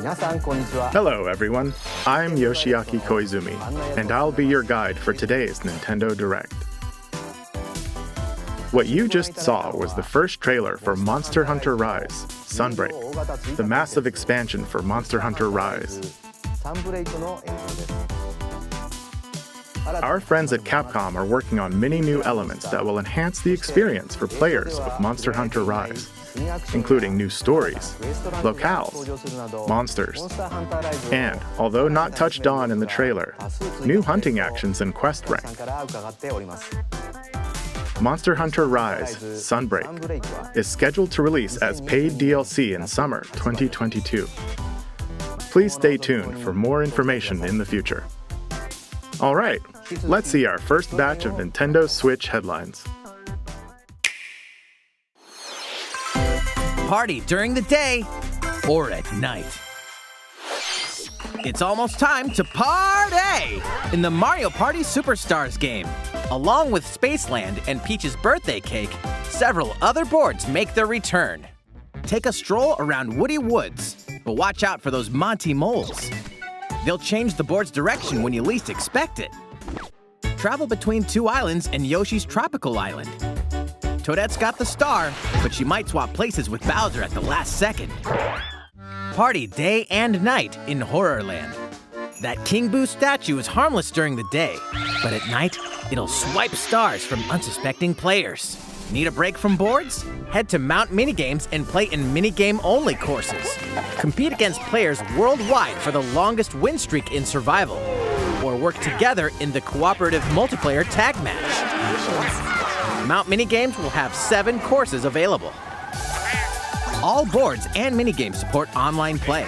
Hello everyone, I'm Yoshiaki Koizumi, and I'll be your guide for today's Nintendo Direct. What you just saw was the first trailer for Monster Hunter Rise, Sunbreak, the massive expansion for Monster Hunter Rise. Our friends at Capcom are working on many new elements that will enhance the experience for players of Monster Hunter Rise, including new stories, locales, monsters, and, although not touched on in the trailer, new hunting actions and quest rank. Monster Hunter Rise, Sunbreak, is scheduled to release as paid DLC in summer 2022. Please stay tuned for more information in the future. Alright, let's see our first batch of Nintendo Switch headlines. Party during the day or at night. It's almost time to party in the Mario Party Superstars game. Along with Spaceland and Peach's birthday cake, several other boards make their return. Take a stroll around Woody Woods, but watch out for those Monty moles. They'll change the board's direction when you least expect it. Travel between two islands and Yoshi's tropical island. Toadette's got the star, but she might swap places with Bowser at the last second. Party day and night in Horrorland. That King Boo statue is harmless during the day, but at night, it'll swipe stars from unsuspecting players. Need a break from boards? Head to Mount Minigames and play in minigame-only courses. Compete against players worldwide for the longest win streak in survival, or work together in the cooperative multiplayer tag match. Mount Minigames will have 7 courses available. All boards and minigames support online play.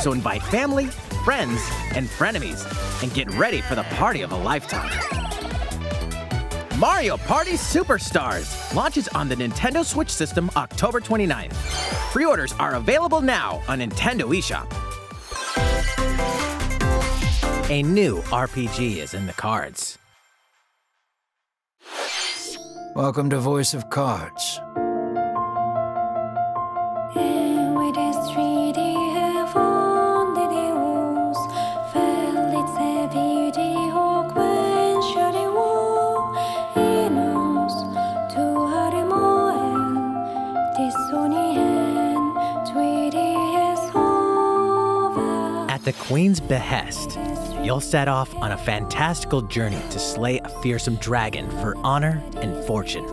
So invite family, friends, and frenemies, and get ready for the party of a lifetime. Mario Party Superstars launches on the Nintendo Switch system October 29th. Pre-orders are available now on Nintendo eShop. A new RPG is in the cards. Welcome to Voice of Cards. At the Queen's behest, you'll set off on a fantastical journey to slay a fearsome dragon for honor and fortune.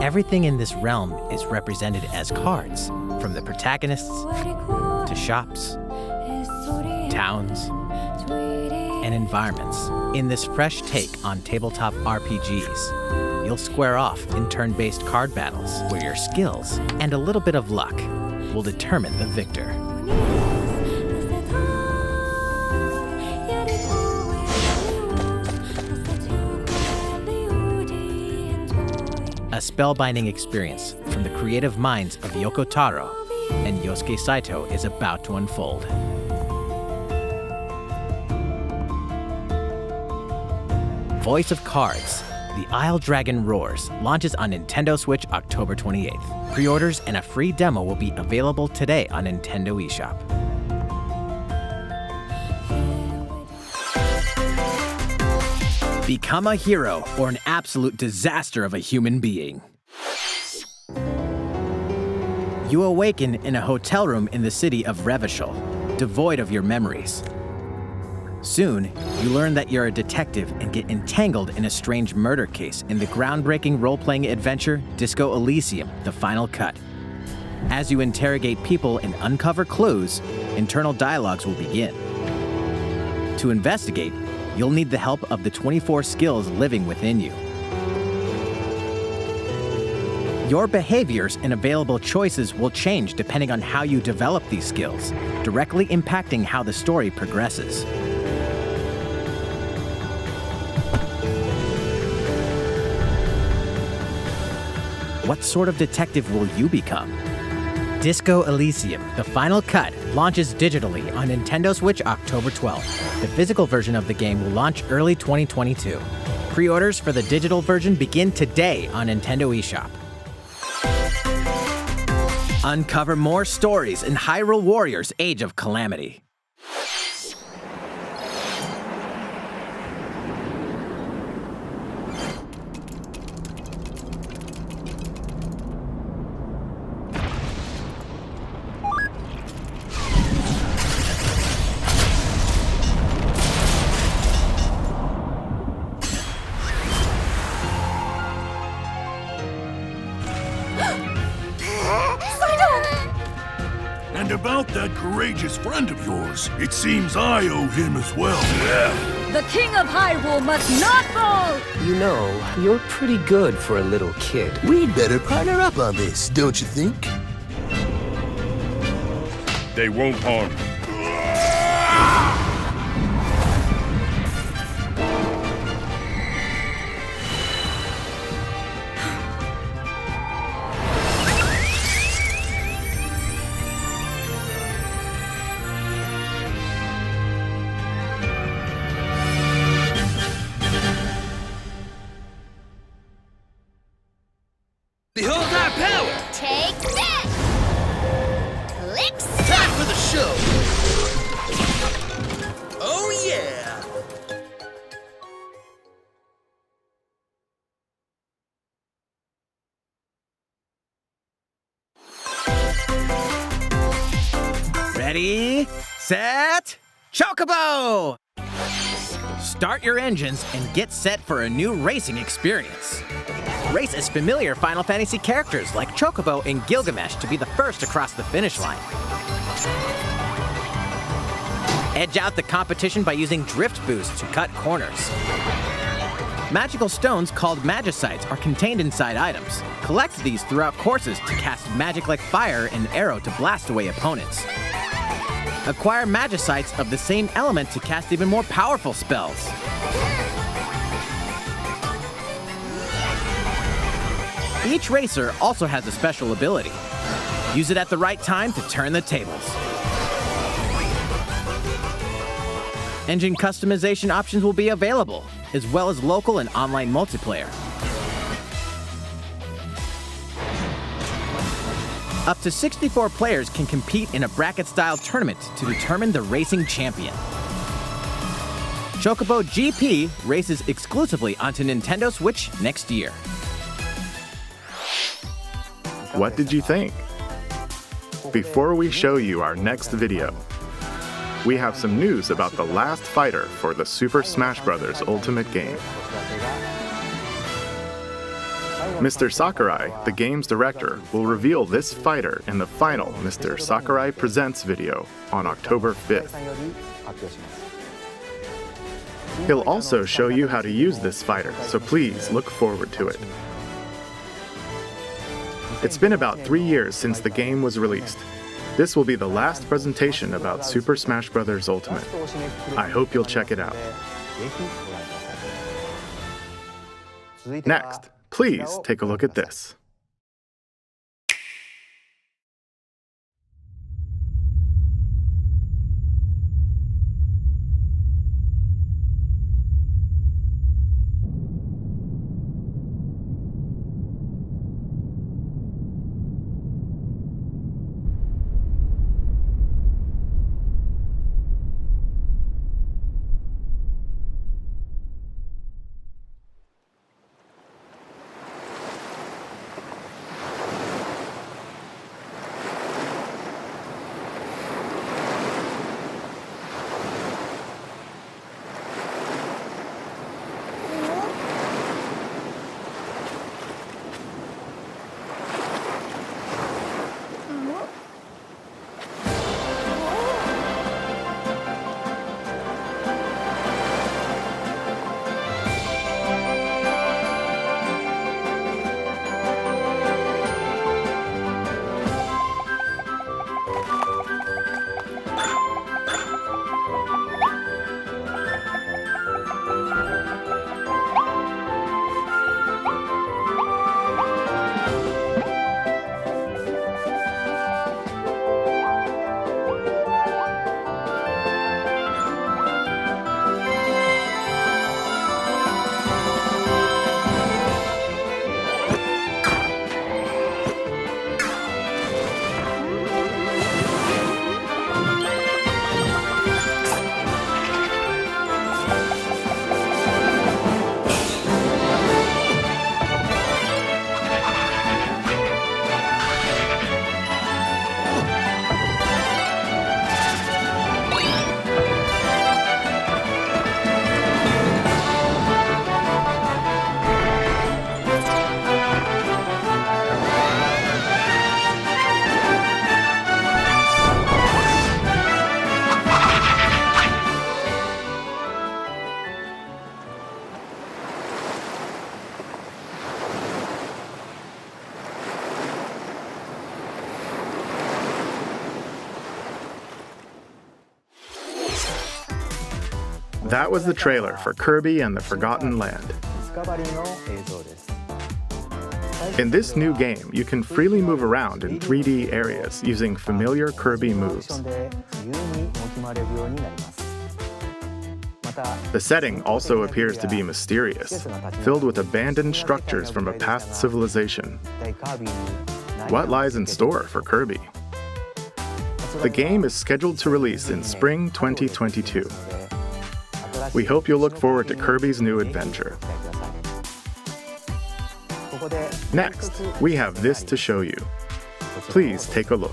Everything in this realm is represented as cards, from the protagonists to shops, towns, and environments. In this fresh take on tabletop RPGs, you'll square off in turn-based card battles where your skills and a little bit of luck will determine the victor. A spellbinding experience from the creative minds of Yoko Taro and Yosuke Saito is about to unfold. Voice of Cards, The Isle Dragon Roars launches on Nintendo Switch October 28th. Pre-orders and a free demo will be available today on Nintendo eShop. Become a hero or an absolute disaster of a human being. You awaken in a hotel room in the city of Revachol, devoid of your memories. Soon, you learn that you're a detective and get entangled in a strange murder case in the groundbreaking role-playing adventure Disco Elysium: The Final Cut. As you interrogate people and uncover clues, internal dialogues will begin. To investigate, you'll need the help of the 24 skills living within you. Your behaviors and available choices will change depending on how you develop these skills, directly impacting how the story progresses. What sort of detective will you become? Disco Elysium: The Final Cut launches digitally on Nintendo Switch October 12th. The physical version of the game will launch early 2022. Pre-orders for the digital version begin today on Nintendo eShop. Uncover more stories in Hyrule Warriors Age of Calamity. And about that courageous friend of yours, it seems I owe him as well. The King of Hyrule must not fall! You know, you're pretty good for a little kid. We'd better partner up on this, don't you think? They won't harm you. Behold our power! Take that! Click Time for the show! Oh yeah! Ready, set, Chocobo! Start your engines and get set for a new racing experience. Race as familiar Final Fantasy characters like Chocobo and Gilgamesh to be the first across the finish line. Edge out the competition by using drift boost to cut corners. Magical stones called Magicites are contained inside items. Collect these throughout courses to cast magic like fire and arrow to blast away opponents. Acquire Magicites of the same element to cast even more powerful spells. Each racer also has a special ability. Use it at the right time to turn the tables. Engine customization options will be available, as well as local and online multiplayer. Up to 64 players can compete in a bracket-style tournament to determine the racing champion. Chocobo GP races exclusively onto Nintendo Switch next year. What did you think? Before we show you our next video, we have some news about the last fighter for the Super Smash Bros. Ultimate game. Mr. Sakurai, the game's director, will reveal this fighter in the final Mr. Sakurai Presents video on October 5th. He'll also show you how to use this fighter, so please look forward to it. It's been about 3 years since the game was released. This will be the last presentation about Super Smash Bros. Ultimate. I hope you'll check it out. Next, please take a look at this. That was the trailer for Kirby and the Forgotten Land. In this new game, you can freely move around in 3D areas using familiar Kirby moves. The setting also appears to be mysterious, filled with abandoned structures from a past civilization. What lies in store for Kirby? The game is scheduled to release in spring 2022. We hope you'll look forward to Kirby's new adventure. Next, we have this to show you. Please take a look.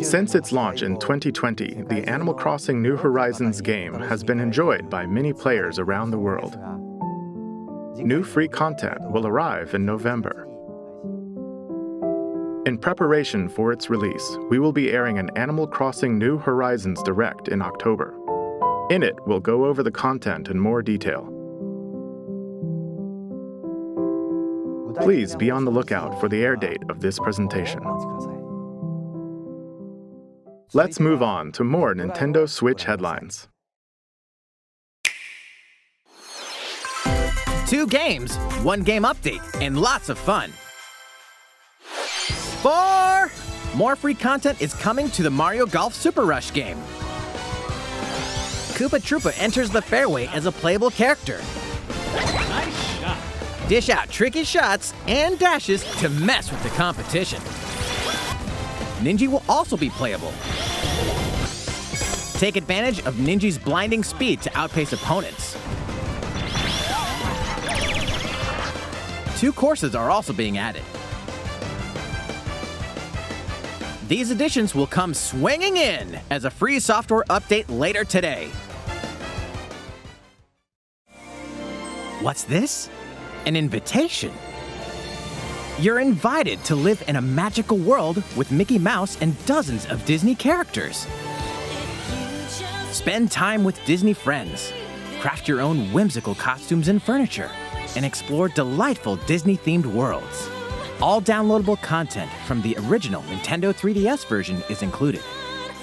Since its launch in 2020, the Animal Crossing New Horizons game has been enjoyed by many players around the world. New free content will arrive in November. In preparation for its release, we will be airing an Animal Crossing New Horizons Direct in October. In it, we'll go over the content in more detail. Please be on the lookout for the air date of this presentation. Let's move on to more Nintendo Switch headlines. 2 games, 1 game update, and lots of fun. 4! More free content is coming to the Mario Golf Super Rush game. Koopa Troopa enters the fairway as a playable character. Nice shot. Dish out tricky shots and dashes to mess with the competition. Ninja will also be playable. Take advantage of Ninja's blinding speed to outpace opponents. 2 courses are also being added. These additions will come swinging in as a free software update later today. What's this? An invitation. You're invited to live in a magical world with Mickey Mouse and dozens of Disney characters. Spend time with Disney friends, craft your own whimsical costumes and furniture, and explore delightful Disney-themed worlds. All downloadable content from the original Nintendo 3DS version is included.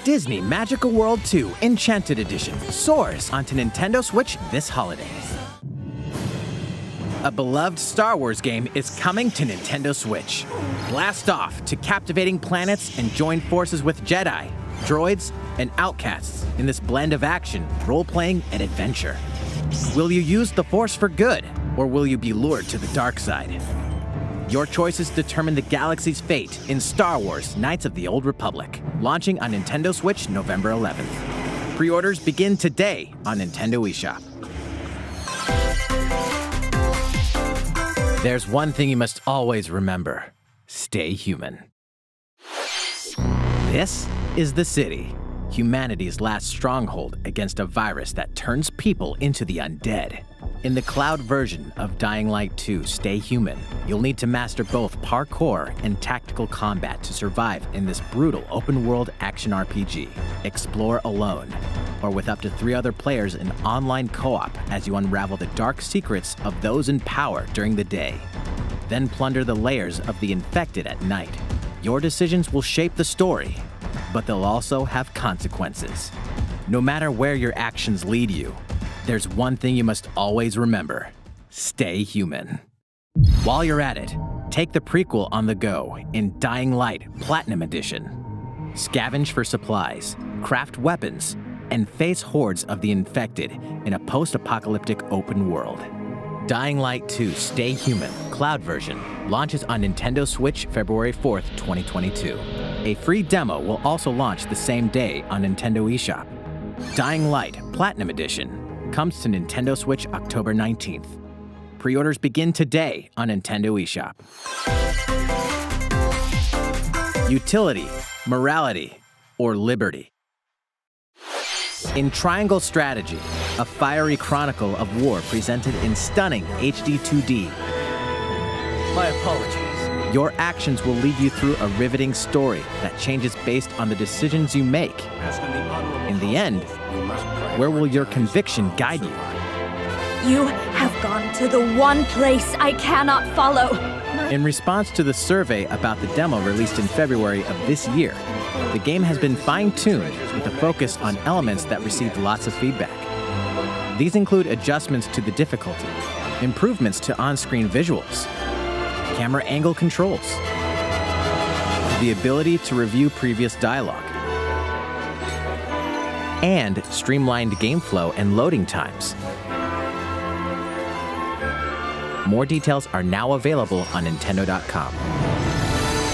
Disney Magical World 2 Enchanted Edition soars onto Nintendo Switch this holiday. A beloved Star Wars game is coming to Nintendo Switch. Blast off to captivating planets and join forces with Jedi, droids, and outcasts in this blend of action, role-playing, and adventure. Will you use the Force for good, or will you be lured to the dark side? Your choices determine the galaxy's fate in Star Wars Knights of the Old Republic, launching on Nintendo Switch November 11th. Pre-orders begin today on Nintendo eShop. There's one thing you must always remember. Stay human. This is the city, humanity's last stronghold against a virus that turns people into the undead. In the cloud version of Dying Light 2 Stay Human, you'll need to master both parkour and tactical combat to survive in this brutal open-world action RPG. Explore alone, or with up to 3 other players in online co-op as you unravel the dark secrets of those in power during the day. Then plunder the layers of the infected at night. Your decisions will shape the story, but they'll also have consequences. No matter where your actions lead you, there's one thing you must always remember. Stay human. While you're at it, take the prequel on the go in Dying Light Platinum Edition. Scavenge for supplies, craft weapons, and face hordes of the infected in a post-apocalyptic open world. Dying Light 2 Stay Human Cloud version launches on Nintendo Switch February 4th, 2022. A free demo will also launch the same day on Nintendo eShop. Dying Light Platinum Edition comes to Nintendo Switch October 19th. Pre-orders begin today on Nintendo eShop. Utility, morality, or liberty. In Triangle Strategy, a fiery chronicle of war presented in stunning HD 2D. My apologies. Your actions will lead you through a riveting story that changes based on the decisions you make. In the end, where will your conviction guide you? You have gone to the one place I cannot follow. In response to the survey about the demo released in February of this year, the game has been fine-tuned with a focus on elements that received lots of feedback. These include adjustments to the difficulty, improvements to on-screen visuals, camera angle controls, the ability to review previous dialogue, and streamlined game flow and loading times. More details are now available on Nintendo.com.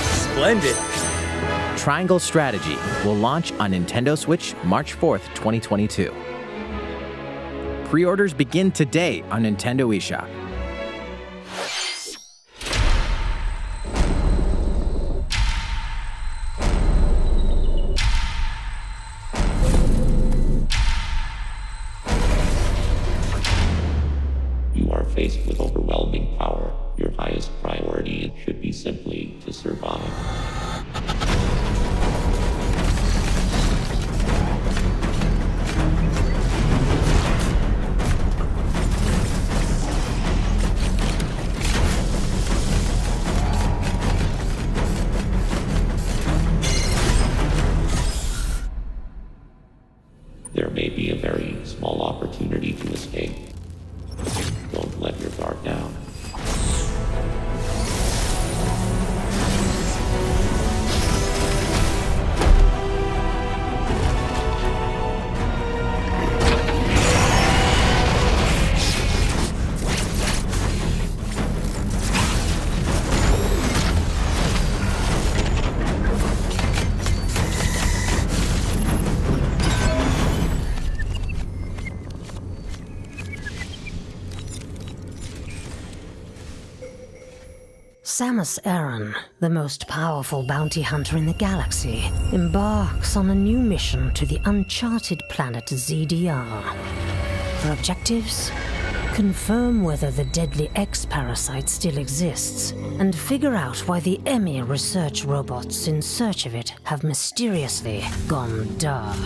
Splendid. Triangle Strategy will launch on Nintendo Switch March 4th, 2022. Pre-orders begin today on Nintendo eShop. You are faced with overwhelming power. Your highest priority should be simply to survive. There may be a very small opportunity to escape. Don't let your guard down. Samus Aran, the most powerful bounty hunter in the galaxy, embarks on a new mission to the uncharted planet ZDR. Her objectives? Confirm whether the deadly X-parasite still exists, and figure out why the EMI research robots in search of it have mysteriously gone dark.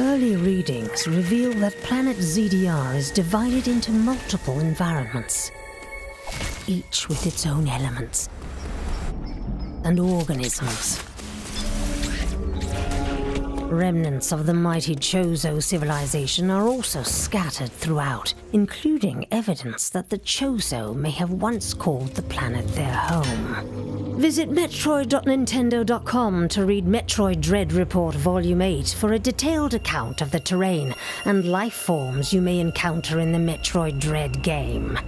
Early readings reveal that planet ZDR is divided into multiple environments, each with its own elements and organisms. Remnants of the mighty Chozo civilization are also scattered throughout, including evidence that the Chozo may have once called the planet their home. Visit Metroid.Nintendo.com to read Metroid Dread Report Volume 8 for a detailed account of the terrain and life forms you may encounter in the Metroid Dread game.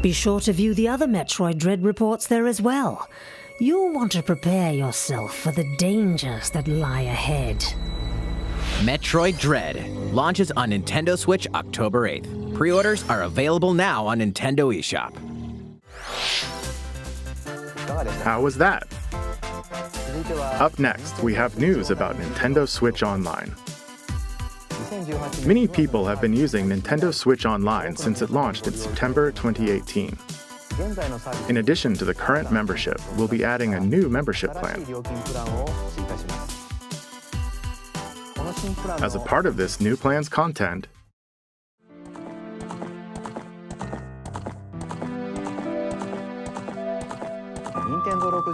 Be sure to view the other Metroid Dread reports there as well. You'll want to prepare yourself for the dangers that lie ahead. Metroid Dread launches on Nintendo Switch October 8th. Pre-orders are available now on Nintendo eShop. How was that? Up next, we have news about Nintendo Switch Online. Many people have been using Nintendo Switch Online since it launched in September 2018. In addition to the current membership, we'll be adding a new membership plan. As a part of this new plan's content,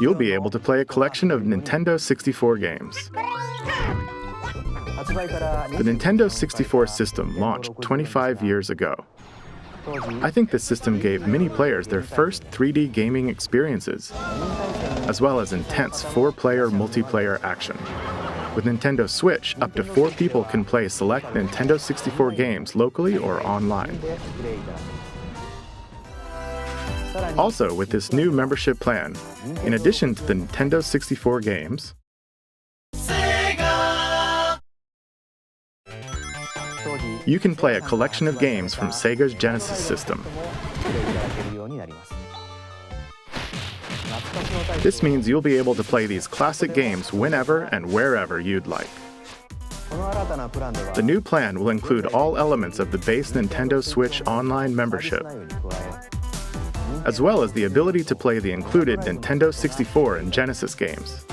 you'll be able to play a collection of Nintendo 64 games. The Nintendo 64 system launched 25 years ago. I think this system gave many players their first 3D gaming experiences, as well as intense 4-player multiplayer action. With Nintendo Switch, up to 4 people can play select Nintendo 64 games locally or online. Also, with this new membership plan, in addition to the Nintendo 64 games, you can play a collection of games from Sega's Genesis system. This means you'll be able to play these classic games whenever and wherever you'd like. The new plan will include all elements of the base Nintendo Switch Online membership, as well as the ability to play the included Nintendo 64 and Genesis games.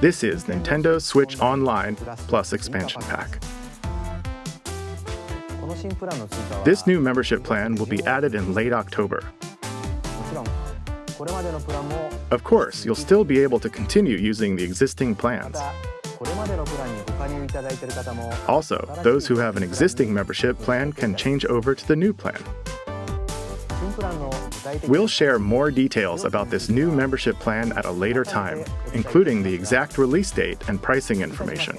This is Nintendo Switch Online plus Expansion Pack. This new membership plan will be added in late October. Of course, you'll still be able to continue using the existing plans. Also, those who have an existing membership plan can change over to the new plan. We'll share more details about this new membership plan at a later time, including the exact release date and pricing information.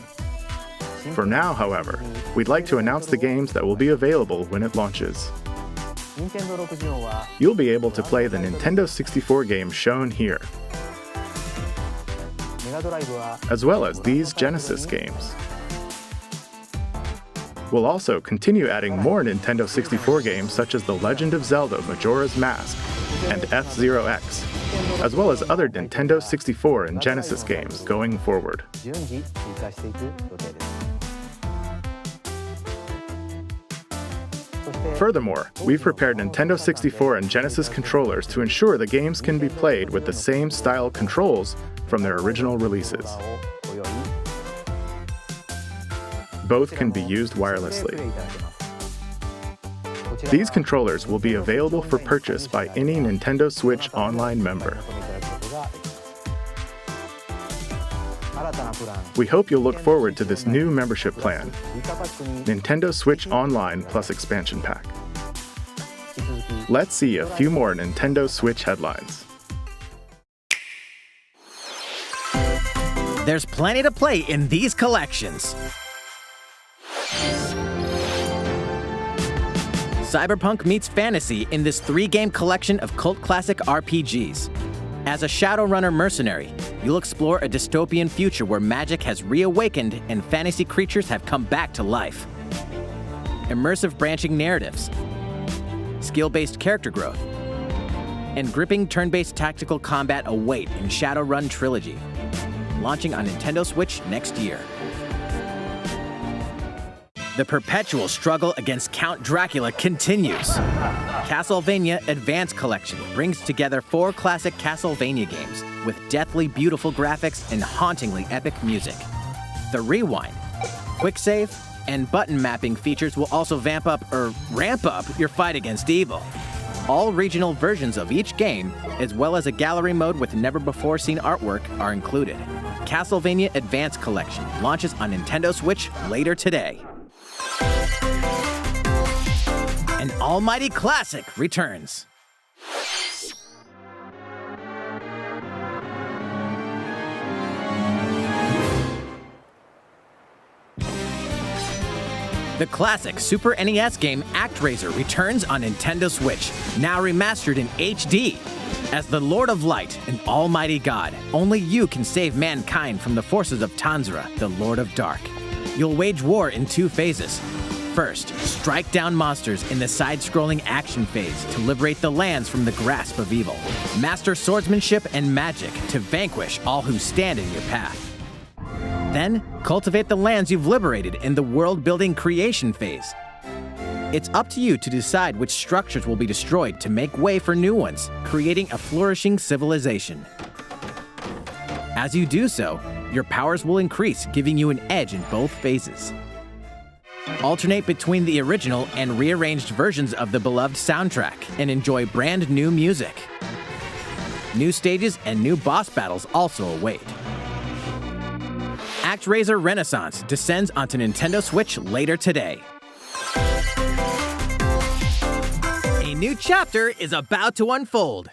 For now, however, we'd like to announce the games that will be available when it launches. You'll be able to play the Nintendo 64 games shown here, as well as these Genesis games. We'll also continue adding more Nintendo 64 games such as The Legend of Zelda Majora's Mask and F-Zero X, as well as other Nintendo 64 and Genesis games going forward. Furthermore, we've prepared Nintendo 64 and Genesis controllers to ensure the games can be played with the same style controls from their original releases. Both can be used wirelessly. These controllers will be available for purchase by any Nintendo Switch Online member. We hope you'll look forward to this new membership plan, Nintendo Switch Online plus Expansion Pack. Let's see a few more Nintendo Switch headlines. There's plenty to play in these collections. Cyberpunk meets fantasy in this 3-game collection of cult classic RPGs. As a Shadowrunner mercenary, you'll explore a dystopian future where magic has reawakened and fantasy creatures have come back to life. Immersive branching narratives, skill-based character growth, and gripping turn-based tactical combat await in Shadowrun Trilogy, launching on Nintendo Switch next year. The perpetual struggle against Count Dracula continues. Castlevania Advance Collection brings together 4 classic Castlevania games with deathly beautiful graphics and hauntingly epic music. The Rewind, Quick Save, and button mapping features will also ramp up your fight against evil. All regional versions of each game, as well as a gallery mode with never-before-seen artwork, are included. Castlevania Advance Collection launches on Nintendo Switch later today. An almighty classic returns. The classic Super NES game Actraiser returns on Nintendo Switch, now remastered in HD. As the Lord of Light and Almighty God, only you can save mankind from the forces of Tanzra, the Lord of Dark. You'll wage war in 2 phases. First, strike down monsters in the side-scrolling action phase to liberate the lands from the grasp of evil. Master swordsmanship and magic to vanquish all who stand in your path. Then, cultivate the lands you've liberated in the world-building creation phase. It's up to you to decide which structures will be destroyed to make way for new ones, creating a flourishing civilization. As you do so, your powers will increase, giving you an edge in both phases. Alternate between the original and rearranged versions of the beloved soundtrack and enjoy brand new music. New stages and new boss battles also await. Actraiser Renaissance descends onto Nintendo Switch later today. A new chapter is about to unfold.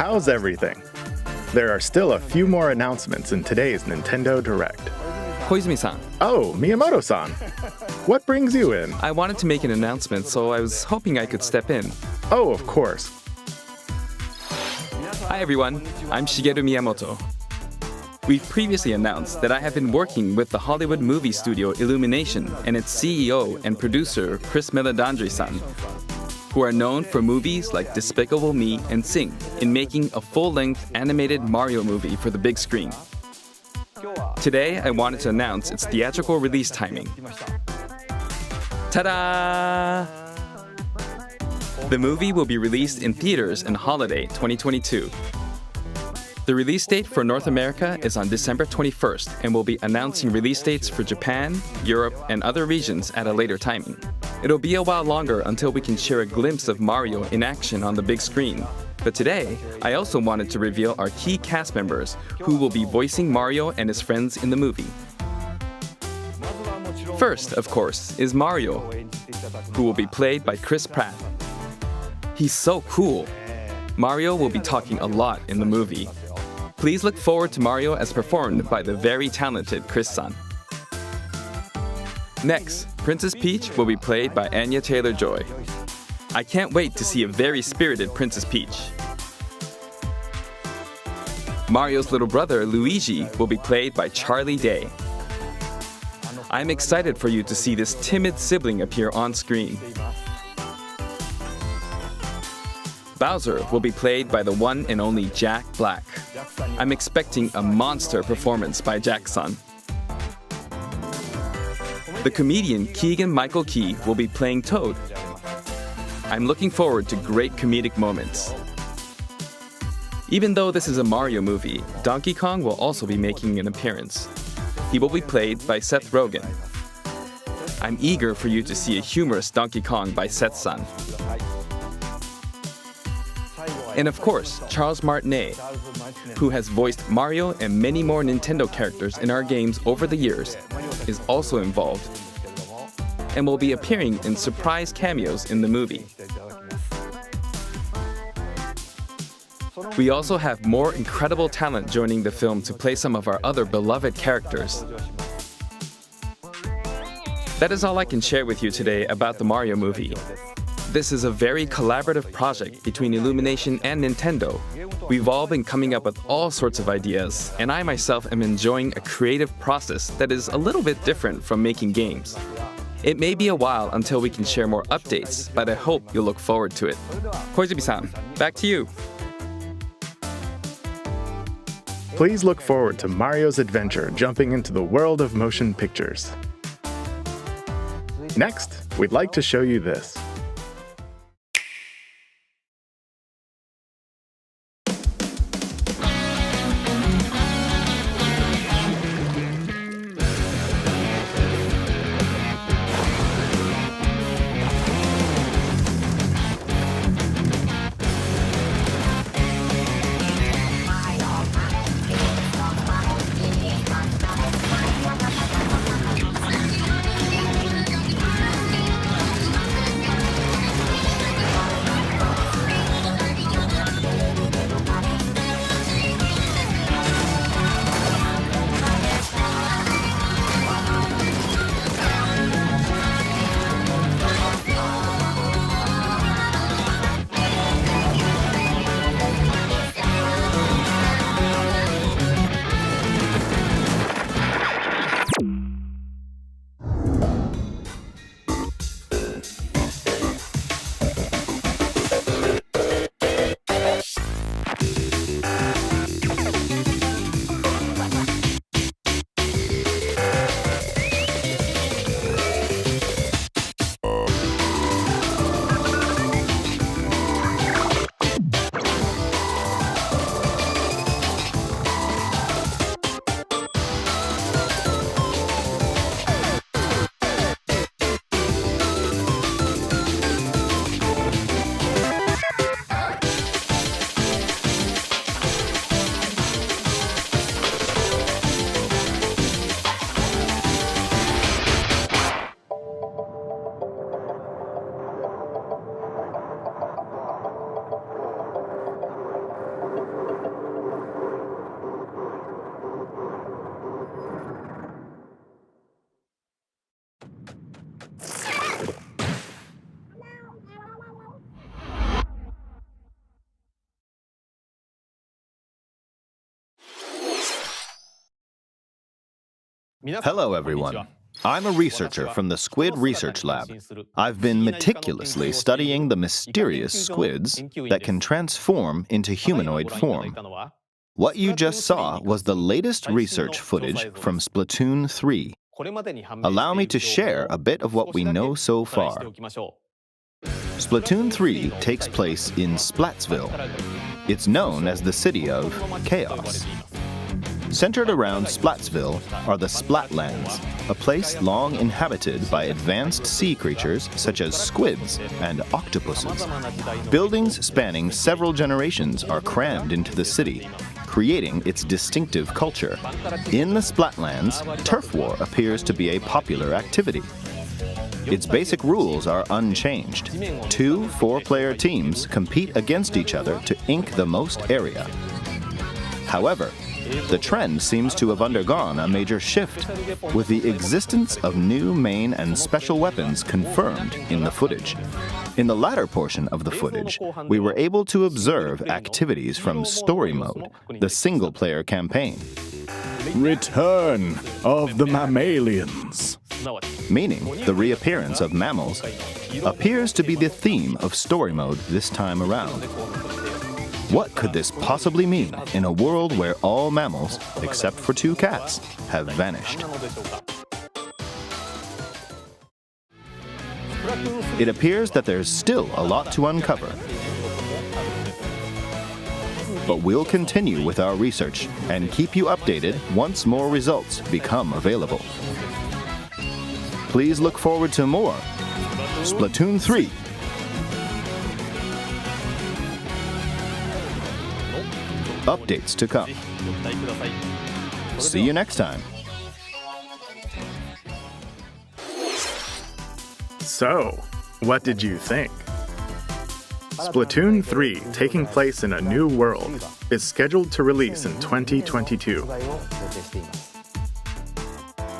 How's everything? There are still a few more announcements in today's Nintendo Direct. Koizumi-san, Oh, Miyamoto-san. What brings you in? I wanted to make an announcement, so I was hoping I could step in. Oh, of course. Hi everyone, I'm Shigeru Miyamoto. We've previously announced that I have been working with the Hollywood movie studio Illumination and its CEO and producer Chris Meledandri-san, who are known for movies like Despicable Me and Sing, in making a full-length animated Mario movie for the big screen. Today, I wanted to announce its theatrical release timing. Ta-da! The movie will be released in theaters in holiday 2022. The release date for North America is on December 21st, and we'll be announcing release dates for Japan, Europe, and other regions at a later timing. It'll be a while longer until we can share a glimpse of Mario in action on the big screen. But today, I also wanted to reveal our key cast members who will be voicing Mario and his friends in the movie. First, of course, is Mario, who will be played by Chris Pratt. He's so cool. Mario will be talking a lot in the movie. Please look forward to Mario as performed by the very talented Chris-san. Next, Princess Peach will be played by Anya Taylor-Joy. I can't wait to see a very spirited Princess Peach. Mario's little brother, Luigi, will be played by Charlie Day. I'm excited for you to see this timid sibling appear on screen. Bowser will be played by the one and only Jack Black. I'm expecting a monster performance by Jack-san. The comedian Keegan-Michael Key will be playing Toad. I'm looking forward to great comedic moments. Even though this is a Mario movie, Donkey Kong will also be making an appearance. He will be played by Seth Rogen. I'm eager for you to see a humorous Donkey Kong by Seth-san. And of course, Charles Martinet, who has voiced Mario and many more Nintendo characters in our games over the years, is also involved and will be appearing in surprise cameos in the movie. We also have more incredible talent joining the film to play some of our other beloved characters. That is all I can share with you today about the Mario movie. This is a very collaborative project between Illumination and Nintendo. We've all been coming up with all sorts of ideas, and I myself am enjoying a creative process that is a little bit different from making games. It may be a while until we can share more updates, but I hope you'll look forward to it. Koizumi-san, back to you. Please look forward to Mario's adventure jumping into the world of motion pictures. Next, we'd like to show you this. Hello, everyone. I'm a researcher from the Squid Research Lab. I've been meticulously studying the mysterious squids that can transform into humanoid form. What you just saw was the latest research footage from Splatoon 3. Allow me to share a bit of what we know so far. Splatoon 3 takes place in Splatsville. It's known as the City of Chaos. Centered around Splatsville are the Splatlands, a place long inhabited by advanced sea creatures such as squids and octopuses. Buildings spanning several generations are crammed into the city, creating its distinctive culture. In the Splatlands, turf war appears to be a popular activity. Its basic rules are unchanged. 2 4-player teams compete against each other to ink the most area. However, the trend seems to have undergone a major shift, with the existence of new main and special weapons confirmed in the footage. In the latter portion of the footage, we were able to observe activities from Story Mode, the single-player campaign. Return of the mammalians. Meaning the reappearance of mammals appears to be the theme of Story Mode this time around. What could this possibly mean in a world where all mammals, except for 2 cats, have vanished? It appears that there's still a lot to uncover. But we'll continue with our research and keep you updated once more results become available. Please look forward to more Splatoon 3. Updates to come. See you next time. So, what did you think? Splatoon 3, taking place in a new world, is scheduled to release in 2022.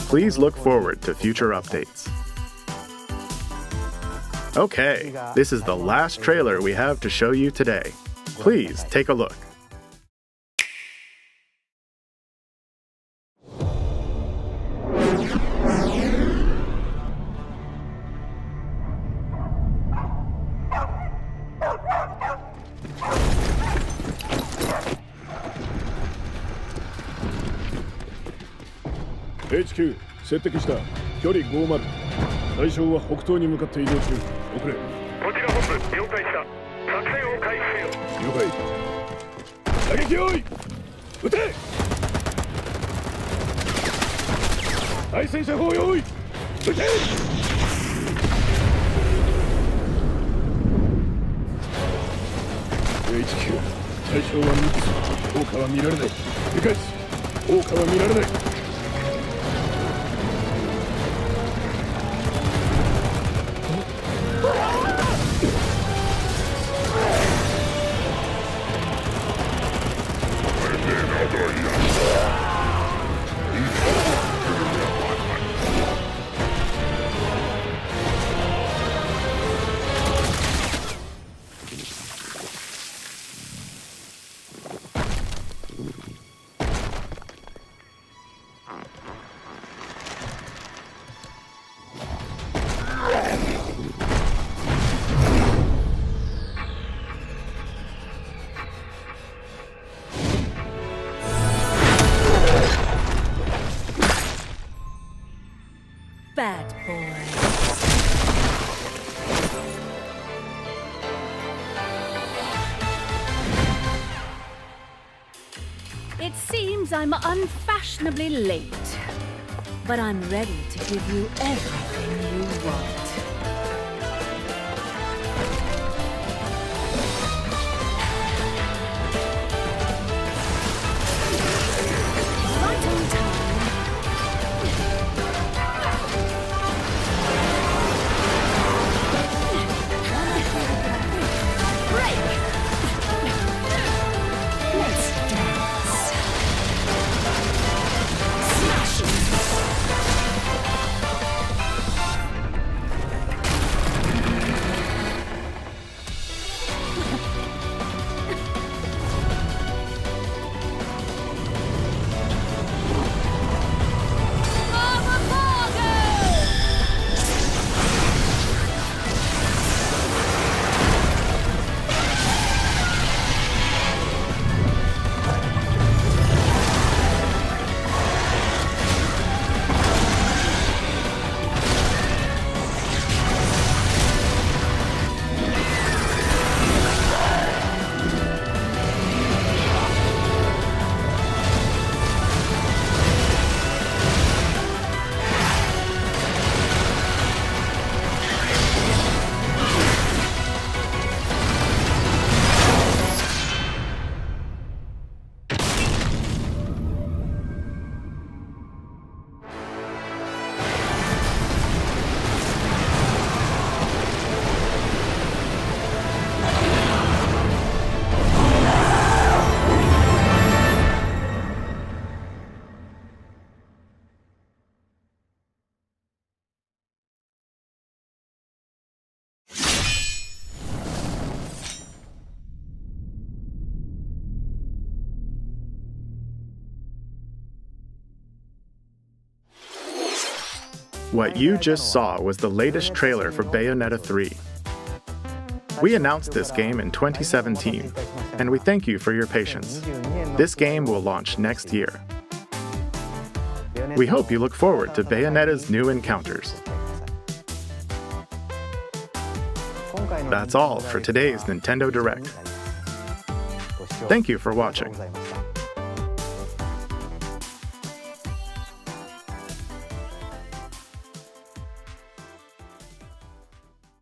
Please look forward to future updates. Okay, this is the last trailer we have to show you today. Please take a look. HQ 接敵した距離50対象は北東に向かって移動中遅れこちら本部了解した作戦を開始せよ了解打撃用意撃て対戦車砲用意撃てHQ 対象は3つ効果は見られない理解し効果は見られないBad boy. It seems I'm unfashionably late, but I'm ready to give you everything you want. Right on time. What you just saw was the latest trailer for Bayonetta 3. We announced this game in 2017, and we thank you for your patience. This game will launch next year. We hope you look forward to Bayonetta's new encounters. That's all for today's Nintendo Direct. Thank you for watching.